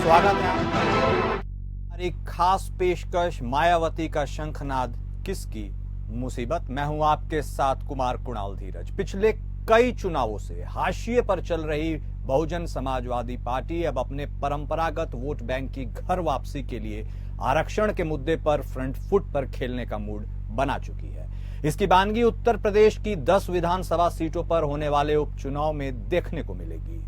स्वागत है हमारी खास पेशकश मायावती का शंखनाद किसकी मुसीबत। मैं हूं आपके साथ कुमार कुणाल धीरज। पिछले कई चुनावों से हाशिए पर चल रही बहुजन समाजवादी पार्टी अब अपने परंपरागत वोट बैंक की घर वापसी के लिए आरक्षण के मुद्दे पर फ्रंट फुट पर खेलने का मूड बना चुकी है। इसकी बानगी उत्तर प्रदेश की 10 विधानसभा सीटों पर होने वाले उपचुनाव में देखने को मिलेगी।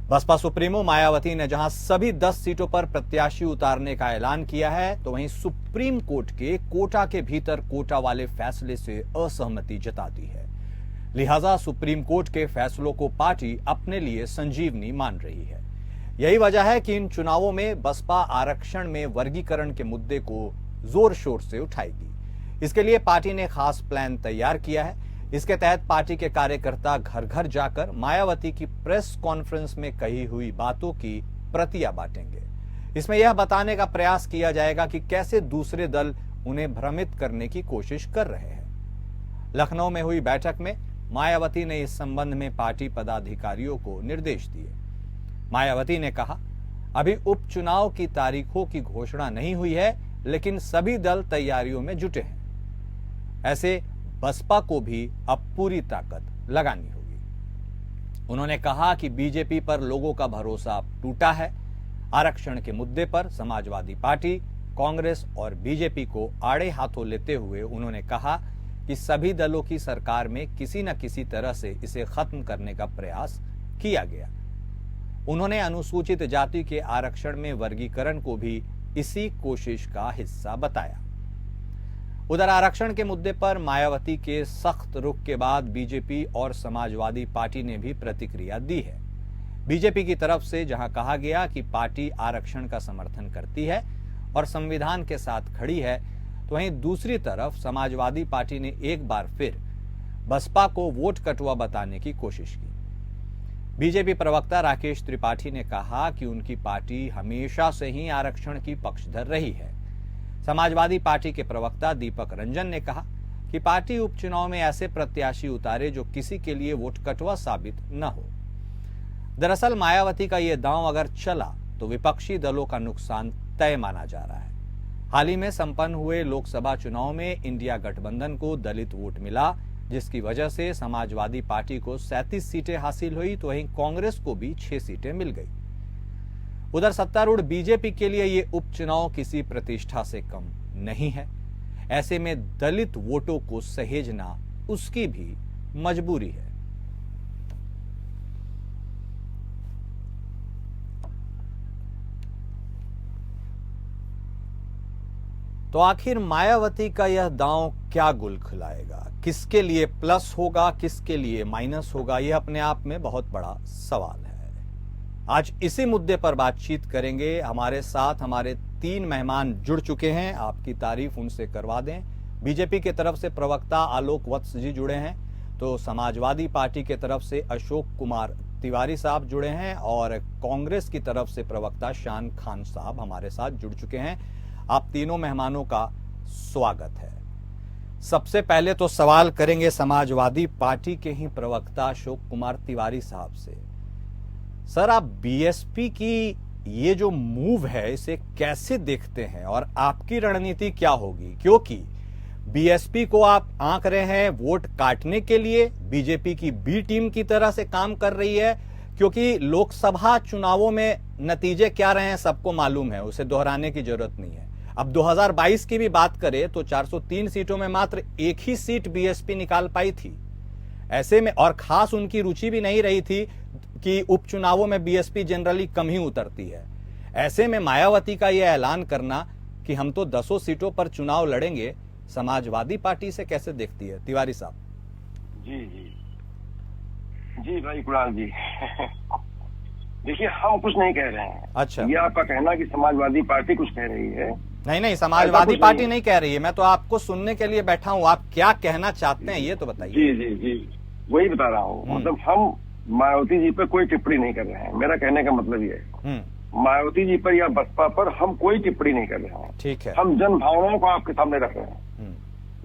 बसपा सुप्रीमो मायावती ने जहां सभी 10 सीटों पर प्रत्याशी उतारने का ऐलान किया है, तो वहीं सुप्रीम कोर्ट के कोटा के भीतर कोटा वाले फैसले से असहमति जताती है। लिहाजा सुप्रीम कोर्ट के फैसलों को पार्टी अपने लिए संजीवनी मान रही है। यही वजह है कि इन चुनावों में बसपा आरक्षण में वर्गीकरण के मुद्दे को जोर शोर से उठाएगी। इसके लिए पार्टी ने खास प्लान तैयार किया है। इसके तहत पार्टी के कार्यकर्ता घर घर जाकर मायावती की प्रेस कॉन्फ्रेंस में कही हुई बातों की प्रतियां बांटेंगे। इसमें यह बताने का प्रयास किया जाएगा कि कैसे दूसरे दल उन्हें भ्रमित करने की कोशिश कर रहे हैं। लखनऊ में हुई बैठक में मायावती ने इस संबंध में पार्टी पदाधिकारियों को निर्देश दिए। मायावती ने कहा, अभी उपचुनाव की तारीखों की घोषणा नहीं हुई है, लेकिन सभी दल तैयारियों में जुटे हैं। ऐसे बसपा को भी अब पूरी ताकत लगानी होगी। उन्होंने कहा कि बीजेपी पर लोगों का भरोसा अब टूटा है। आरक्षण के मुद्दे पर समाजवादी पार्टी, कांग्रेस और बीजेपी को आड़े हाथों लेते हुए उन्होंने कहा कि सभी दलों की सरकार में किसी न किसी तरह से इसे खत्म करने का प्रयास किया गया। उन्होंने अनुसूचित जाति के आरक्षण में वर्गीकरण को भी इसी कोशिश का हिस्सा बताया। उधर आरक्षण के मुद्दे पर मायावती के सख्त रुख के बाद बीजेपी और समाजवादी पार्टी ने भी प्रतिक्रिया दी है। बीजेपी की तरफ से जहां कहा गया कि पार्टी आरक्षण का समर्थन करती है और संविधान के साथ खड़ी है, तो वहीं दूसरी तरफ समाजवादी पार्टी ने एक बार फिर बसपा को वोट कटुआ बताने की कोशिश की। बीजेपी प्रवक्ता राकेश त्रिपाठी ने कहा कि उनकी पार्टी हमेशा से ही आरक्षण की पक्षधर रही है। समाजवादी पार्टी के प्रवक्ता दीपक रंजन ने कहा कि पार्टी उपचुनाव में ऐसे प्रत्याशी उतारे जो किसी के लिए वोट कटुआ साबित न हो। दरअसल मायावती का यह दांव अगर चला तो विपक्षी दलों का नुकसान तय माना जा रहा है। हाल ही में संपन्न हुए लोकसभा चुनाव में इंडिया गठबंधन को दलित वोट मिला, जिसकी वजह से समाजवादी पार्टी को 37 सीटें हासिल हुई, तो वहीं कांग्रेस को भी 6 सीटें मिल गई। उधर सत्तारूढ़ बीजेपी के लिए ये उपचुनाव किसी प्रतिष्ठा से कम नहीं है। ऐसे में दलित वोटों को सहेजना उसकी भी मजबूरी है। तो आखिर मायावती का यह दांव क्या गुल खिलाएगा? किसके लिए प्लस होगा, किसके लिए माइनस होगा? यह अपने आप में बहुत बड़ा सवाल है। आज इसी मुद्दे पर बातचीत करेंगे। हमारे साथ हमारे 3 मेहमान जुड़ चुके हैं, आपकी तारीफ उनसे करवा दें। बीजेपी की तरफ से प्रवक्ता आलोक वत्स जी जुड़े हैं, तो समाजवादी पार्टी की तरफ से अशोक कुमार तिवारी साहब जुड़े हैं और कांग्रेस की तरफ से प्रवक्ता शान खान साहब हमारे साथ जुड़ चुके हैं। आप तीनों मेहमानों का स्वागत है। सबसे पहले तो सवाल करेंगे समाजवादी पार्टी के ही प्रवक्ता अशोक कुमार तिवारी साहब से। सर, आप बीएसपी की ये जो मूव है इसे कैसे देखते हैं और आपकी रणनीति क्या होगी? क्योंकि बीएसपी को आप आंक रहे हैं वोट काटने के लिए, बीजेपी की बी टीम की तरह से काम कर रही है, क्योंकि लोकसभा चुनावों में नतीजे क्या रहे हैं सबको मालूम है, उसे दोहराने की जरूरत नहीं है। अब 2022 की भी बात करें तो 403 सीटों में मात्र एक ही सीट बीएसपी निकाल पाई थी। ऐसे में और खास उनकी रुचि भी नहीं रही थी कि उपचुनावों में बीएसपी जनरली कम ही उतरती है। ऐसे में मायावती का यह ऐलान करना कि हम तो 10 सीटों पर चुनाव लड़ेंगे, समाजवादी पार्टी से कैसे देखती है तिवारी साहब? जी भाई कुणाल जी देखिए, हम कुछ नहीं कह रहे हैं। अच्छा, ये आपका कहना कि समाजवादी पार्टी कुछ कह रही है? नहीं, समाजवादी पार्टी नहीं कह रही है। मैं तो आपको सुनने के लिए बैठा हूँ, आप क्या कहना चाहते हैं ये तो बताइए। जी वही बता रहा हूँ। मतलब हम मायावती जी पर कोई टिप्पणी नहीं कर रहे हैं। मेरा कहने का मतलब ये है, मायावती जी पर या बसपा पर हम कोई टिप्पणी नहीं कर रहे हैं। ठीक है। हम जन भावनाओं को आपके सामने रख रहे हैं।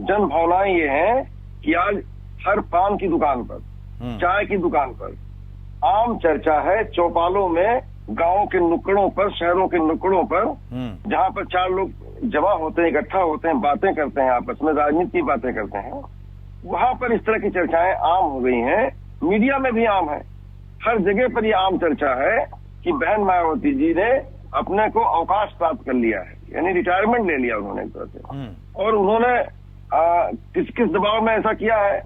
जन भावनाएं ये हैं कि आज हर पान की दुकान पर, चाय की दुकान पर आम चर्चा है, चौपालों में गांव के नुक्कड़ों पर, शहरों के नुक्कड़ों पर, जहां पर 4 लोग जमा होते हैं, इकट्ठा होते हैं, बातें करते हैं, आपस में राजनीति की बातें करते हैं, वहां पर इस तरह की चर्चाएं आम हो गई हैं। मीडिया में भी आम है, हर जगह पर यह आम चर्चा है कि बहन मायावती जी ने अपने को अवकाश प्राप्त कर लिया है, यानी रिटायरमेंट ले लिया उन्होंने एक तरह से। और उन्होंने किस किस दबाव में ऐसा किया है,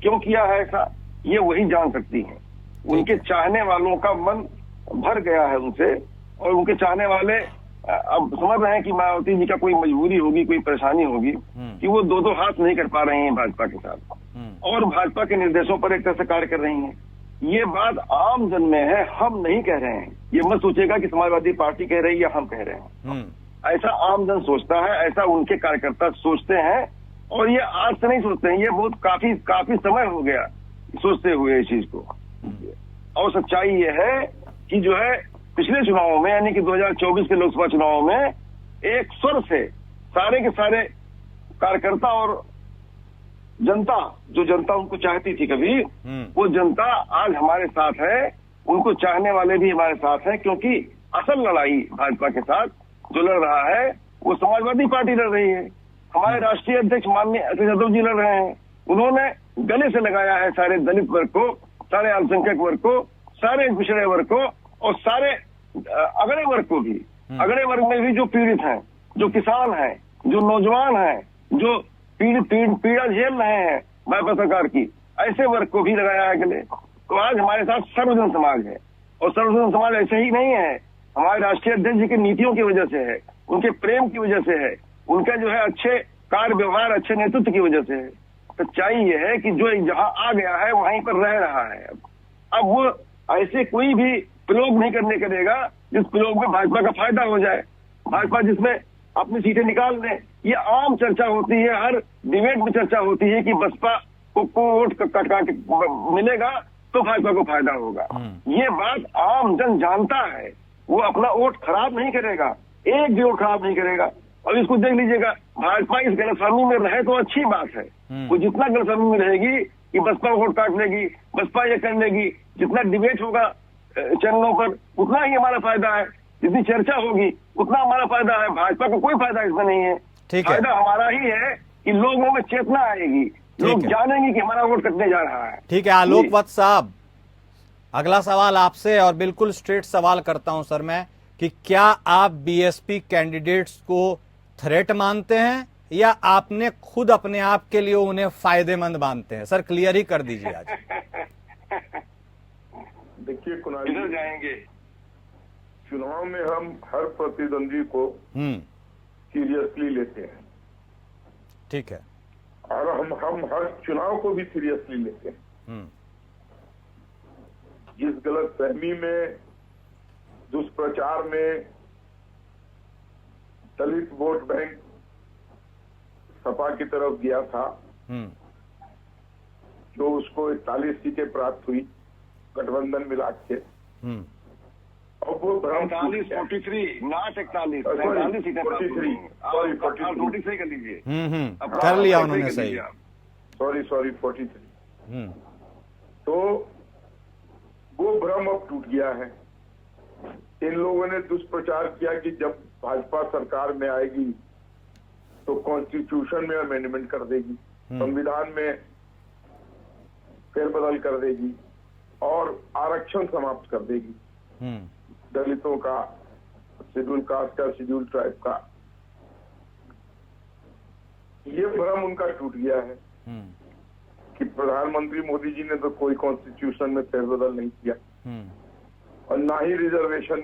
क्यों किया है ऐसा, ये वही जान सकती हैं। उनके चाहने वालों का मन भर गया है उनसे, और उनके चाहने वाले अब समझ रहे हैं कि मायावती जी का कोई मजबूरी होगी, कोई परेशानी होगी कि वो दो हाथ नहीं कर पा रही हैं भाजपा के साथ, और भाजपा के निर्देशों पर एक तरह से कार्य कर रही हैं। ये बात आम जन में है, हम नहीं कह रहे हैं। ये मत सोचेगा कि समाजवादी पार्टी कह रही है या हम कह रहे हैं। ऐसा आम जन सोचता है, ऐसा उनके कार्यकर्ता सोचते हैं, और ये आज से नहीं सोचते हैं, ये बहुत काफी समय हो गया सोचते हुए इस चीज को। और सच्चाई ये है कि जो है पिछले चुनावों में, यानी कि 2024 के लोकसभा चुनावों में एक स्वर से सारे के सारे कार्यकर्ता और जनता, जो जनता उनको चाहती थी कभी, वो जनता आज हमारे साथ है, उनको चाहने वाले भी हमारे साथ हैं, क्योंकि असल लड़ाई भाजपा के साथ जो लड़ रहा है वो समाजवादी पार्टी लड़ रही है। हमारे राष्ट्रीय अध्यक्ष माननीय अखिलेश यादव जी लड़ रहे हैं। उन्होंने गले से लगाया है सारे दलित वर्ग को, सारे अल्पसंख्यक वर्ग को, सारे पिछड़े वर्ग को, और सारे अगड़े वर्ग को भी। अगड़े वर्ग में भी जो पीड़ित हैं, जो किसान हैं, जो नौजवान हैं, जो पीड़ा झेल रहे हैं भाजपा सरकार की, ऐसे वर्ग को भी लगाया है गले। तो आज हमारे साथ सर्वजन समाज है, और सर्वजन समाज ऐसे ही नहीं है, हमारे राष्ट्रीय अध्यक्ष जी की नीतियों की वजह से है, उनके प्रेम की वजह से है, उनका जो है अच्छे कार्य व्यवहार, अच्छे नेतृत्व की वजह से है। सच्चाई ये है कि जो जहां आ गया है वहीं पर रह रहा है। अब वो ऐसे कोई भी प्रयोग नहीं करने करेगा जिस प्रयोग में भाजपा का फायदा हो जाए, भाजपा जिसमें अपनी सीटें निकाल दे। ये आम चर्चा होती है, हर डिबेट में चर्चा होती है कि बसपा को वोट मिलेगा तो भाजपा को फायदा होगा। ये बात आम जन जानता है, वो अपना वोट खराब नहीं करेगा, एक भी वोट खराब नहीं करेगा। और इसको देख लीजिएगा, भाजपा इस गलतफहमी में रहे तो अच्छी बात है। वो जितना गलतफहमी में रहेगी कि बसपा वोट काट लेगी, बसपा ये कर लेगी, जितना डिबेट होगा चैनलों पर उतना ही हमारा फायदा है, जितनी चर्चा होगी उतना हमारा फायदा है। भाजपा को कोई फायदा इसमें नहीं है। फायदा हमारा ही है कि लोगों में चेतना आएगी, लोग जानेंगे कि हमारा वोट कटने जा रहा है। ठीक है आलोक वत्स साहब, अगला सवाल आपसे, और बिल्कुल स्ट्रेट सवाल करता हूं सर मैं, कि क्या आप बीएसपी कैंडिडेट्स को थ्रेट मानते हैं या आपने खुद अपने आप के लिए उन्हें फायदेमंद मानते हैं? सर क्लियर ही कर दीजिए आज। देखिए कुणाल, किधर जाएंगे? चुनाव में हम हर प्रतिद्वंदी को सीरियसली लेते हैं। ठीक है। और हम हर चुनाव को भी सीरियसली लेते हैं। जिस गलतफहमी में, दुष्प्रचार में दलित वोट बैंक सपा की तरफ गया था, जो उसको 41 सीटें प्राप्त हुई गठबंधन मिला के, और वो 43 43 नॉट 41 43 सीटें प्राप्त हुई। सॉरी 43 कर लीजिए, कर लिया उन्होंने सही। सॉरी 43। तो वो भ्रम अब टूट गया है। इन लोगों ने दुष्प्रचार किया कि जब भाजपा सरकार में आएगी तो कॉन्स्टिट्यूशन में अमेंडमेंट कर देगी, संविधान में फेरबदल कर देगी और आरक्षण समाप्त कर देगी, दलितों का, शेड्यूल कास्ट का, शेड्यूल ट्राइब का। ये भ्रम उनका टूट गया है कि प्रधानमंत्री मोदी जी ने तो कोई कॉन्स्टिट्यूशन में फेरबदल नहीं किया, और ना ही रिजर्वेशन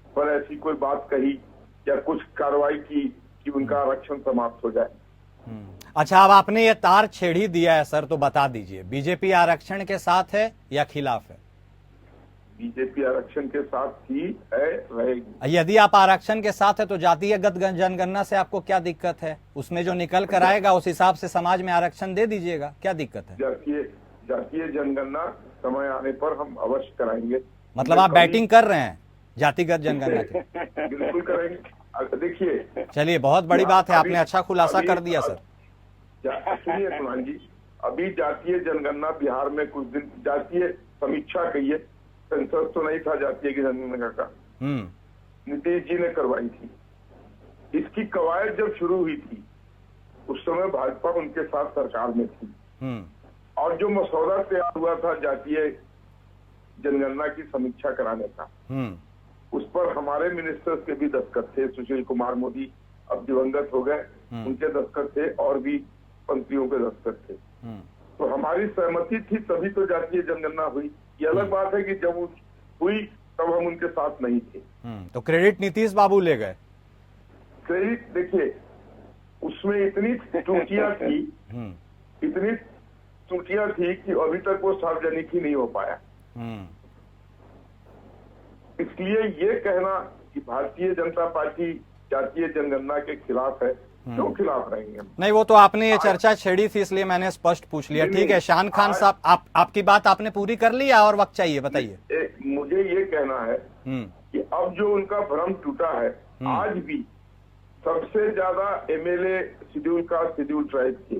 पर ऐसी कोई बात कही या कुछ कार्रवाई की कि उनका आरक्षण समाप्त हो जाए। अच्छा, अब आपने ये तार छेड़ ही दिया है सर, तो बता दीजिए बीजेपी आरक्षण के साथ है या खिलाफ है? बीजेपी आरक्षण के साथ ही है, रहेगी। यदि आप आरक्षण के साथ है तो जातिगत जनगणना से आपको क्या दिक्कत है? उसमें जो निकल कर आएगा उस हिसाब से समाज में आरक्षण दे दीजिएगा, क्या दिक्कत है? जातीय जनगणना समय आने पर हम अवश्य कराएंगे। मतलब आप बैटिंग कर रहे हैं जातिगत जनगणना की? बिल्कुल करेंगे। देखिए, चलिए बहुत बड़ी बात है, आपने अच्छा खुलासा कर दिया सर। सुनिए कुणाल जी, अभी जातीय जनगणना बिहार में कुछ दिन, जातीय समीक्षा कहिए, सेंसस तो नहीं था जातीय जनगणना का, नीतीश जी ने करवाई थी। इसकी कवायद जब शुरू हुई थी उस समय भाजपा उनके साथ सरकार में थी, और जो मसौदा तैयार हुआ था जातीय जनगणना की समीक्षा कराने का, उस पर हमारे मिनिस्टर्स के भी दस्तखत थे। सुशील कुमार मोदी अब दिवंगत हो गए, उनके दस्तखत थे और भी मंत्रियों के दस्तखत थे। तो हमारी सहमति थी, तभी तो जातीय जनगणना हुई। ये अलग बात है कि जब हुई तब हम उनके साथ नहीं थे। तो क्रेडिट नीतीश बाबू ले गए। क्रेडिट देखिए, उसमें इतनी त्रुटियां थी, इतनी त्रुटियां थी कि अभी तक वो सार्वजनिक ही नहीं हो पाया। इसलिए ये कहना कि भारतीय जनता पार्टी जातीय जनगणना के खिलाफ है, क्यों खिलाफ रहेंगे? नहीं, वो तो आपने ये चर्चा छेड़ी थी इसलिए मैंने स्पष्ट पूछ लिया। ठीक है शान खान साहब, आपकी बात आपने पूरी कर ली या और वक्त चाहिए? बताइए। मुझे ये कहना है कि अब जो उनका भ्रम टूटा है, आज भी सबसे ज्यादा MLA schedule caste schedule tribe के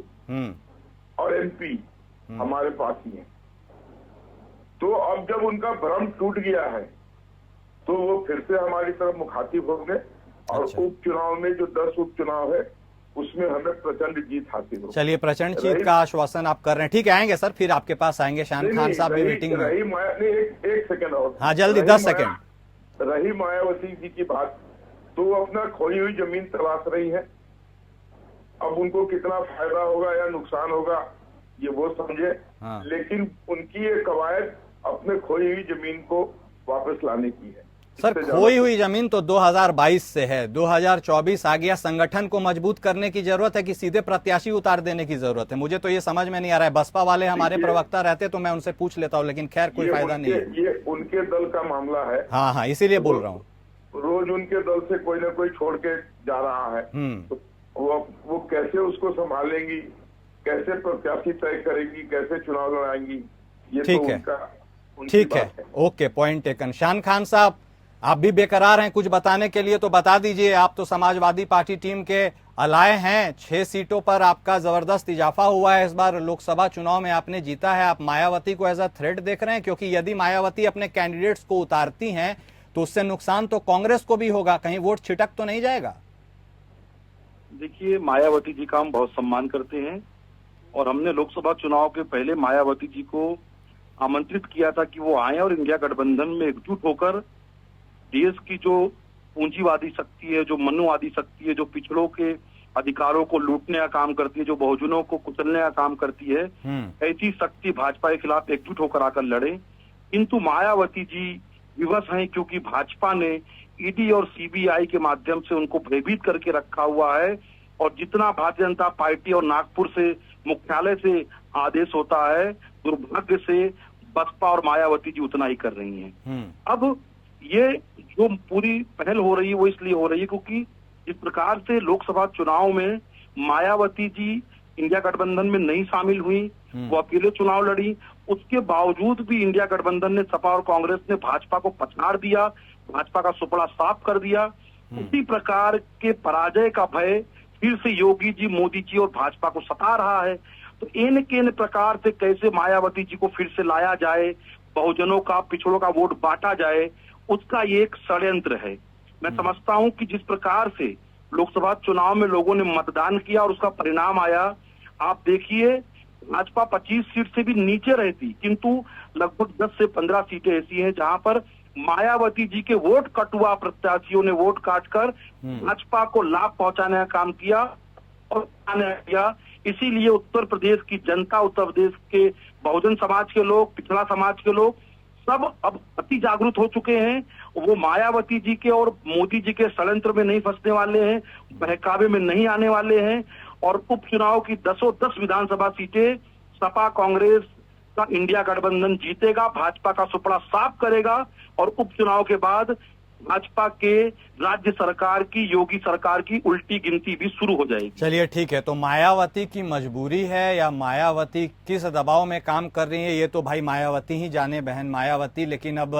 और एमपी हमारे पास ही है। तो अब जब उनका भ्रम टूट गया है तो वो फिर से हमारी तरफ मुखातिब होंगे, और अच्छा। उपचुनाव में जो 10 उपचुनाव है उसमें हमें प्रचंड जीत हासिल होगी। चलिए, प्रचंड जीत का आश्वासन आप कर रहे हैं। ठीक है, आएंगे सर, फिर आपके पास आएंगे। शान खान साहब भी मीटिंग में। एक सेकंड और। हाँ जल्दी, 10 सेकंड। रही मायावती जी की बात, तो वो अपना खोई हुई जमीन तलाश रही है। अब उनको कितना फायदा होगा या नुकसान होगा ये वो समझे। हाँ। लेकिन उनकी ये कवायद अपने खोई हुई जमीन को वापस लाने की है। सर खोई हुई जमीन तो 2022 से है, 2024 आ गया। संगठन को मजबूत करने की जरूरत है कि सीधे प्रत्याशी उतार देने की जरूरत है? मुझे तो ये समझ में नहीं आ रहा है। बसपा वाले हमारे प्रवक्ता रहते तो मैं उनसे पूछ लेता हूँ, लेकिन खैर कोई फायदा नहीं है। ये उनके दल का मामला है। हाँ, इसीलिए बोल रहा हूँ। रोज उनके दल से कोई ना कोई छोड़ के जा रहा है, तो वो कैसे उसको संभालेंगी, कैसे प्रत्याशी तय करेंगी, कैसे चुनाव लड़ाएंगी, ये ठीक तो है, उनकी ठीक है, बात है। Okay, point taken. शान खान साहब, आप भी बेकरार हैं कुछ बताने के लिए तो बता दीजिए। आप तो समाजवादी पार्टी टीम के अलाए हैं, 6 सीटों पर आपका जबरदस्त इजाफा हुआ है इस बार लोकसभा चुनाव में, आपने जीता है। आप मायावती को एज अ थ्रेट देख रहे हैं? क्योंकि यदि मायावती अपने कैंडिडेट्स को उतारती हैं तो उससे नुकसान तो कांग्रेस को भी होगा, कहीं वोट छिटक तो नहीं जाएगा? देखिए, मायावती जी का हम बहुत सम्मान करते हैं, और हमने लोकसभा चुनाव के पहले मायावती जी को आमंत्रित किया था कि वो आए और इंडिया गठबंधन में एकजुट होकर देश की जो पूंजीवादी शक्ति है, जो मनुवादी शक्ति है, जो पिछड़ों के अधिकारों को लूटने का काम करती है, जो बहुजनों को कुचलने का काम करती है, ऐसी शक्ति भाजपा के खिलाफ एकजुट होकर आकर लड़े। किंतु मायावती जी विवश हैं, क्योंकि भाजपा ने ईडी और सीबीआई के माध्यम से उनको भयभीत करके रखा हुआ है, और जितना भारतीय जनता पार्टी और नागपुर से मुख्यालय से आदेश होता है, दुर्भाग्य से बसपा और मायावती जी उतना ही कर रही हैं। अब ये जो पूरी पहल हो रही है वो इसलिए हो रही है क्योंकि जिस प्रकार से लोकसभा चुनाव में मायावती जी इंडिया गठबंधन में नहीं शामिल हुई, वो अकेले चुनाव लड़ी, उसके बावजूद भी इंडिया गठबंधन ने, सपा और कांग्रेस ने भाजपा को पछाड़ दिया, भाजपा का सुपड़ा साफ कर दिया। उसी प्रकार के पराजय का भय फिर से योगी जी, मोदी जी और भाजपा को सता रहा है। तो इन प्रकार से कैसे मायावती जी को फिर से लाया जाए, बहुजनों का, पिछड़ों का वोट बांटा जाए, उसका ये एक षड्यंत्र है। मैं समझता हूं कि जिस प्रकार से लोकसभा चुनाव में लोगों ने मतदान किया और उसका परिणाम आया, आप देखिए भाजपा 25 सीट से भी नीचे रहती, किंतु लगभग 10 से 15 सीटें ऐसी हैं जहां पर मायावती जी के वोट कटुआ प्रत्याशियों ने वोट काटकर भाजपा को लाभ पहुंचाने का काम किया और किया। इसीलिए उत्तर प्रदेश की जनता, उत्तर प्रदेश के बहुजन समाज के लोग, पिछड़ा समाज के लोग सब अब अति जागरूक हो चुके हैं। वो मायावती जी के और मोदी जी के षड्यंत्र में नहीं फंसने वाले हैं, बहकावे में नहीं आने वाले हैं, और उपचुनाव की 10 विधानसभा सीटें सपा कांग्रेस का इंडिया गठबंधन जीतेगा, भाजपा का सुपड़ा साफ करेगा, और उपचुनाव के बाद भाजपा के राज्य सरकार की, योगी सरकार की उल्टी गिनती भी शुरू हो जाएगी। चलिए ठीक है, तो मायावती की मजबूरी है या मायावती किस दबाव में काम कर रही है ये तो भाई मायावती ही जाने, बहन मायावती। लेकिन अब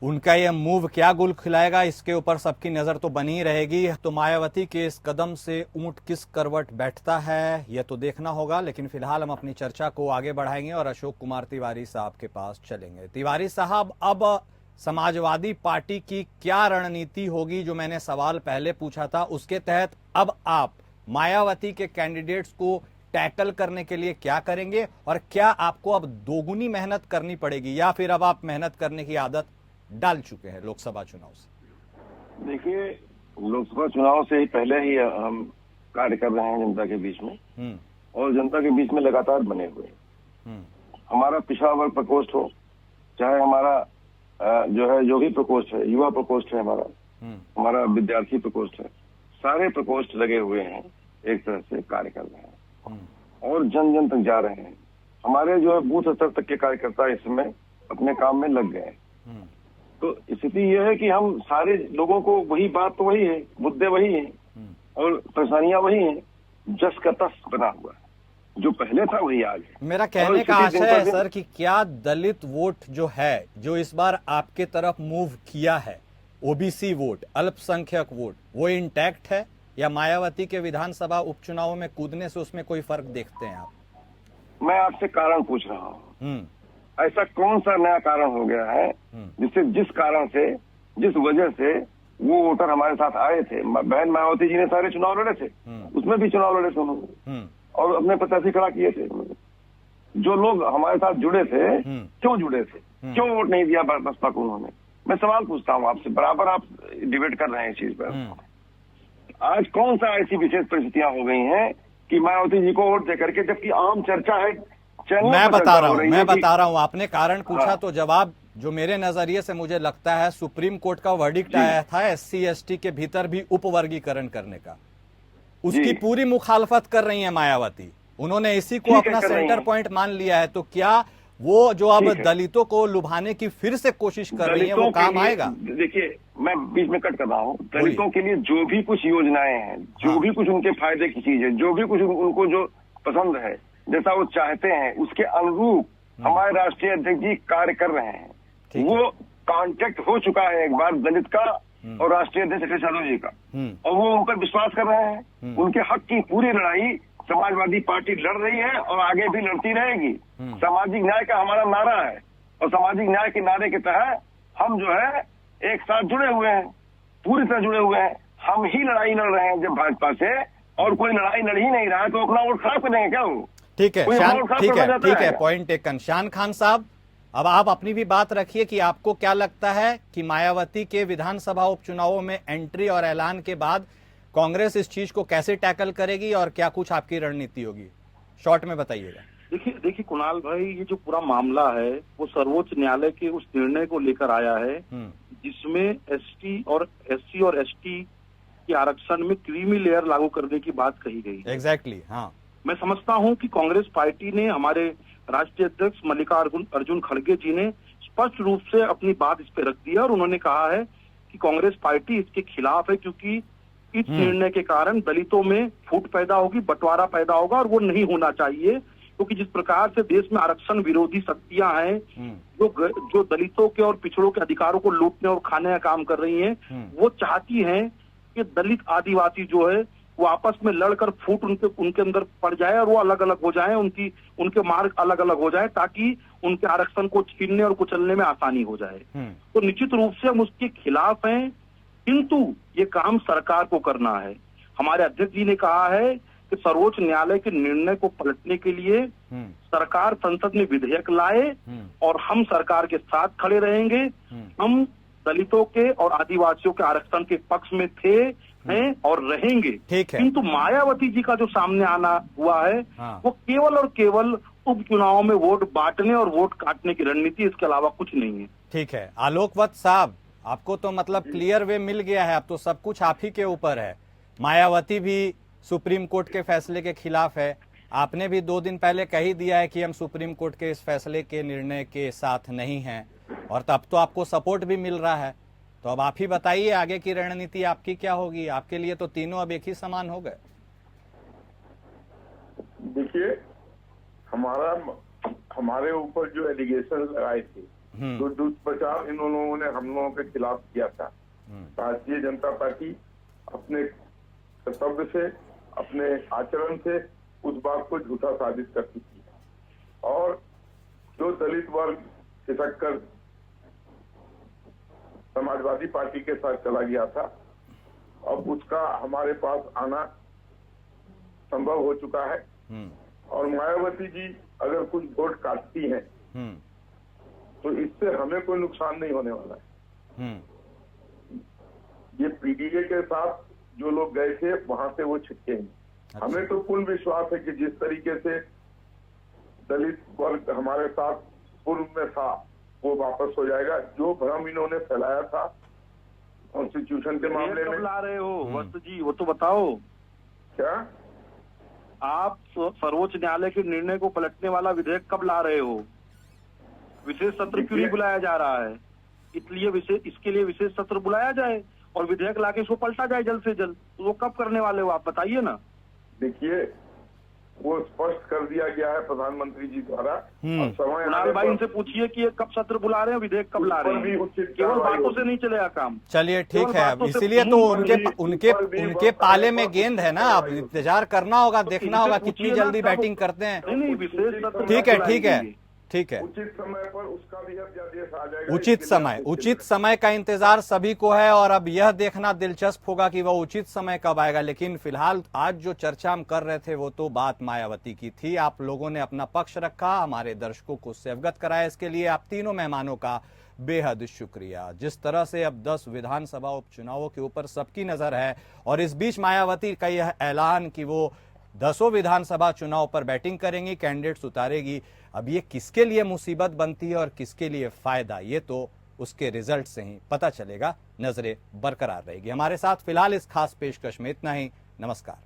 उनका ये मूव क्या गुल खिलाएगा इसके ऊपर सबकी नजर तो बनी रहेगी। तो मायावती के इस कदम से ऊंट किस करवट बैठता है यह तो देखना होगा। लेकिन फिलहाल हम अपनी चर्चा को आगे बढ़ाएंगे और अशोक कुमार तिवारी साहब के पास चलेंगे। तिवारी साहब, अब समाजवादी पार्टी की क्या रणनीति होगी, जो मैंने सवाल पहले पूछा था उसके तहत अब आप मायावती के कैंडिडेट्स को टैकल करने के लिए क्या करेंगे, और क्या आपको अब दोगुनी मेहनत करनी पड़ेगी या फिर अब आप मेहनत करने की आदत डाल चुके हैं लोकसभा चुनाव से? देखिए, लोकसभा चुनाव से ही पहले ही हम कार्य कर रहे हैं जनता के बीच में, और जनता के बीच में लगातार बने हुए हैं। हमारा पिछड़ा वर्ग प्रकोष्ठ हो, चाहे हमारा जो भी प्रकोष्ठ है, युवा प्रकोष्ठ है, हमारा विद्यार्थी प्रकोष्ठ है, सारे प्रकोष्ठ लगे हुए हैं, एक तरह से कार्य कर रहे हैं और जन जन तक जा रहे हैं। हमारे जो है बूथ स्तर तक के कार्यकर्ता इस समय अपने काम में लग गए हैं। तो स्थिति यह है कि हम सारे लोगों को वही बात तो वही है, मुद्दे वही हैं और परेशानियां वही हैं, जस का तस बना हुआ है। जो पहले था वही आज है। मेरा कहने का आशय है सर कि क्या दलित वोट जो है, जो इस बार आपके तरफ मूव किया है, ओबीसी वोट, अल्पसंख्यक वोट, वो इंटैक्ट है, या मायावती के विधानसभा उपचुनावों में कूदने से उसमें कोई फर्क देखते हैं आप? मैं आपसे कारण पूछ रहा हूँ, ऐसा कौन सा नया कारण हो गया है जिससे, जिस कारण से, जिस वजह से वो वोटर हमारे साथ आए थे? बहन मायावती जी ने सारे चुनाव लड़े थे, उसमें भी चुनाव लड़े थे उन्होंने और अपने प्रत्याशी खड़ा किए थे। जो लोग हमारे साथ जुड़े थे, क्यों जुड़े थे, क्यों वोट नहीं दिया बसपा को उन्होंने? मैं सवाल पूछता हूँ आपसे, बराबर आप डिबेट कर रहे हैं इस चीज पर। आज कौन सा ऐसी विशेष परिस्थितियां हो गई हैं कि मायावती जी को वोट देकर के, जबकि आम चर्चा है, मैं बता रहा हूँ आपने कारण पूछा तो जवाब जो मेरे नजरिए से मुझे लगता है, सुप्रीम कोर्ट का वर्डिक्ट आया था SC ST के भीतर भी उपवर्गीकरण करने का, उसकी पूरी मुखालफत कर रही है मायावती। उन्होंने इसी को अपना सेंटर पॉइंट मान लिया है। तो क्या वो जो अब दलितों को लुभाने की फिर से कोशिश कर रही है, वो काम आएगा? देखिए, मैं बीच में कट कर रहा हूँ। दलितों के लिए जो भी कुछ योजनाएं हैं, जो भी कुछ उनके फायदे की चीज है, जो भी कुछ उनको जो पसंद है, जैसा वो चाहते हैं, उसके अनुरूप हमारे राष्ट्रीय अध्यक्ष जी कार्य कर रहे हैं। वो कांटेक्ट हो चुका है एक बार दलित का और राष्ट्रीय अध्यक्ष अखिलेश यादव जी का, और वो उन पर विश्वास कर रहे हैं। उनके हक की पूरी लड़ाई समाजवादी पार्टी लड़ रही है और आगे भी लड़ती रहेगी। सामाजिक न्याय का हमारा नारा है और सामाजिक न्याय के नारे के तहत हम जो है एक साथ जुड़े हुए हैं, पूरी तरह जुड़े हुए हैं। हम ही लड़ाई लड़ रहे हैं जब भाजपा से, और कोई लड़ाई लड़ ही नहीं रहा है तो अपना वोट खराब करेंगे क्या वो? ठीक है, ठीक है, पॉइंट टेकन। शान खान साहब, अब आप अपनी भी बात रखिए कि आपको क्या लगता है कि मायावती के विधानसभा उपचुनावों में एंट्री और ऐलान के बाद कांग्रेस इस चीज को कैसे टैकल करेगी और क्या कुछ आपकी रणनीति होगी? शॉर्ट में बताइएगा। देखिए कुणाल भाई, ये जो पूरा मामला है वो सर्वोच्च न्यायालय के उस निर्णय को लेकर आया है जिसमें SC और ST के आरक्षण में क्रीमी लेयर लागू करने की बात कही गई। एग्जैक्टली, हाँ। मैं समझता हूं कि कांग्रेस पार्टी ने, हमारे राष्ट्रीय अध्यक्ष मल्लिकार्जुन खड़गे जी ने स्पष्ट रूप से अपनी बात इस पे रख दी है और उन्होंने कहा है कि कांग्रेस पार्टी इसके खिलाफ है, क्योंकि इस निर्णय के कारण दलितों में फूट पैदा होगी, बंटवारा पैदा होगा, और वो नहीं होना चाहिए। क्योंकि जिस प्रकार से देश में आरक्षण विरोधी शक्तियां हैं जो दलितों के और पिछड़ों के अधिकारों को लूटने और खाने का काम कर रही हैं, वो चाहती हैं कि दलित आदिवासी जो है वो आपस में लड़कर फूट उनके अंदर पड़ जाए और वो अलग अलग हो जाए, उनके मार्ग अलग अलग हो जाए, ताकि उनके आरक्षण को छीनने और कुचलने में आसानी हो जाए। तो निश्चित रूप से हम उसके खिलाफ हैं, किंतु ये काम सरकार को करना है। हमारे अध्यक्ष जी ने कहा है कि सर्वोच्च न्यायालय के निर्णय को पलटने के लिए सरकार संसद में विधेयक लाए और हम सरकार के साथ खड़े रहेंगे। हम दलितों के और आदिवासियों के आरक्षण के पक्ष में थे, हैं और रहेंगे। ठीक है। किंतु मायावती जी का जो सामने आना हुआ है वो केवल और केवल उपचुनाव में वोट बांटने और वोट काटने की रणनीति, इसके अलावा कुछ नहीं है। ठीक है। आलोकवत साहब, आपको तो मतलब क्लियर वे मिल गया है, अब तो सब कुछ आप ही के ऊपर है। मायावती भी सुप्रीम कोर्ट के फैसले के खिलाफ है, आपने भी 2 दिन पहले कह ही दिया है कि हम सुप्रीम कोर्ट के इस फैसले के निर्णय के साथ नहीं हैं, और तब तो आपको सपोर्ट भी मिल रहा है। तो अब आप ही बताइए आगे की रणनीति आपकी क्या होगी? आपके लिए तो तीनों अब एक ही समान हो गए। देखिए, हमारे ऊपर जो एलिगेशन लगाए थे, जो दुष्प्रचार इन लोगों ने हम लोगों के खिलाफ किया था, भारतीय जनता पार्टी अपने कर्तव्य से, अपने आचरण से उस बात को झूठा साबित कर चुकी है। और जो दलित वर्ग खिसक कर समाजवादी पार्टी के साथ चला गया था। अब उसका हमारे पास आना संभव हो चुका है और मायावती जी अगर कुछ वोट काटती हैं तो इससे हमें कोई नुकसान नहीं होने वाला है। ये पीडीए के साथ जो लोग गए थे वहां से वो छिटके हैं। अच्छा। हमें तो पूर्ण विश्वास है कि जिस तरीके से दलित वर्ग हमारे साथ पूर्व में था वो वापस हो जाएगा। जो भ्रम इन्होंने फैलाया था कॉन्स्टिट्यूशन के मामले कब में। ला रहे हो वस्त जी, वो तो बताओ। क्या आप सर्वोच्च न्यायालय के निर्णय को पलटने वाला विधेयक कब ला रहे हो? विशेष सत्र क्यों नहीं बुलाया जा रहा है? इसके लिए विशेष सत्र बुलाया जाए और विधेयक लाके इसको पलटा जाए जल्द से जल्द। तो वो कब करने वाले हो आप बताइए ना। देखिए, वो स्पष्ट कर दिया गया है प्रधानमंत्री जी द्वारा। और समय कुणाल भाई इनसे पूछिए कि ये कब सत्र बुला रहे हैं, विधेयक कब ला रहे हैं। केवल बातों से नहीं चलेगा काम। चलिए ठीक है, अब इसीलिए तो उनके पाले में गेंद है ना। अब इंतजार करना होगा, देखना होगा कितनी जल्दी बैटिंग करते हैं। नहीं, विशेष सत्र ठीक है। उचित समय पर उसका भी अध्यादेश आ जाएगा। उचित समय का इंतजार सभी को है और अब यह देखना दिलचस्प होगा कि वह उचित समय कब आएगा। लेकिन फिलहाल आज जो चर्चा हम कर रहे थे वो तो बात मायावती की थी। आप लोगों ने अपना पक्ष रखा, हमारे दर्शकों को उससे अवगत कराया। इसके लिए आप तीनों मेहमानों का बेहद शुक्रिया। जिस तरह से अब 10 विधानसभा उपचुनावों के ऊपर सबकी नजर है और इस बीच मायावती का यह ऐलान कि वो 10 विधानसभा चुनाव पर बैटिंग करेंगी, कैंडिडेट्स उतारेगी। अब ये किसके लिए मुसीबत बनती है और किसके लिए फायदा, ये तो उसके रिजल्ट से ही पता चलेगा। नजरें बरकरार रहेगी। हमारे साथ फिलहाल इस खास पेशकश में इतना ही। नमस्कार।